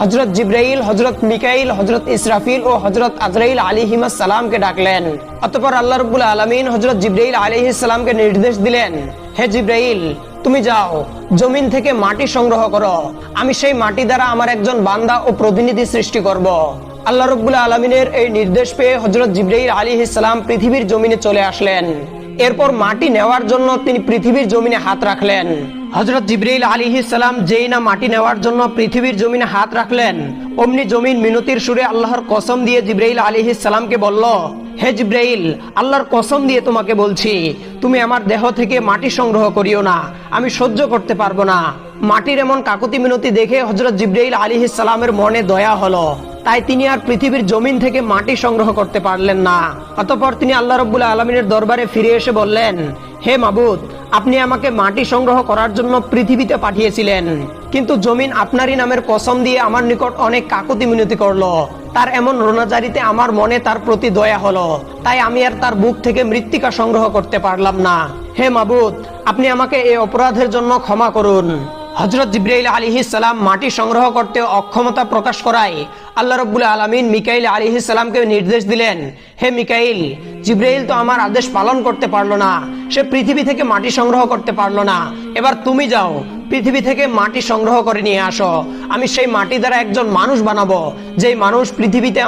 হযরত জিবরাইল, হযরত মিকাইল, হযরত ইসরাফিল ও হযরত আজরাইল আলাইহিস সালামকে ডাকলেন। অতঃপর আল্লাহ রাব্বুল আলামিন হযরত জিবরাইল আলাইহিস সালামকে নির্দেশ দিলেন, হে জিবরাইল, তুমি যাও জমিন থেকে মাটি সংগ্রহ করো, আমি সেই মাটি দ্বারা আমার একজন বান্দা ও প্রতিনিধি সৃষ্টি করব। আল্লাহ রাব্বুল আলামিনের এই নির্দেশ পেয়ে হযরত জিবরাইল আলাইহিস সালাম পৃথিবীর জমিনে চলে আসলেন। এরপর মাটি নেওয়ার জন্য তিনি পৃথিবীর জমিনে হাত রাখলেন। হযরত জিবরাইল আলাইহিস সালাম যেই না মাটি নেওয়ার জন্য পৃথিবীর জমিনে হাত রাখলেন, অমনি জমিন মিনতির সুরে আল্লাহর কসম দিয়ে জিবরাইল আলাইহিস সালামকে বলল, হে জিবরাইল, আল্লাহর কসম দিয়ে তোমাকে বলছি, তুমি আমার দেহ থেকে মাটি সংগ্রহ করিও না, আমি সহ্য করতে পারবো না। মাটির এমন কাকুতি মিনতি দেখে হযরত জিবরাইল আলাইহিস সালামের মনে দয়া হলো, তাই তিনি আর পৃথিবীর জমিন থেকে মাটি সংগ্রহ করতে পারলেন না। অতঃপর তিনি আল্লাহ রাব্বুল আলামিনের দরবারে ফিরে এসে বললেন, হে মাবুদ, আপনি আমাকে মাটি সংগ্রহ করার জন্য পৃথিবীতে পাঠিয়েছিলেন, কিন্তু জমিন আপনারই নামের কসম দিয়ে আমার নিকট অনেক কাকুতি মিনতি করলো। তার এমন রোনাজারিতে আমার মনে তার প্রতি দয়া হলো, তাই আমি আর তার বুক থেকে মৃত্তিকা সংগ্রহ করতে পারলাম না। হে মাবুদ, আপনি আমাকে এই অপরাধের জন্য ক্ষমা করুন। হযরত জিবরাইল আলাইহিস সালাম মাটি সংগ্রহ করতে অক্ষমতা প্রকাশ করায় আল্লাহ রাব্বুল আলামিন মিকাইল আলাইহিস সালামকে নির্দেশ দিলেন, হে মিকাইল, জিবরাইল তো আমার আদেশ পালন করতে পারলো না, সে পৃথিবী থেকে মাটি সংগ্রহ করতে পারলো না, এবার তুমি যাও পৃথিবী থেকে মাটি সংগ্রহ করে নিয়ে আসো, আমি সেই মাটি দ্বারা একজন মানুষ বানাবো, যেই মানুষ পৃথিবীতে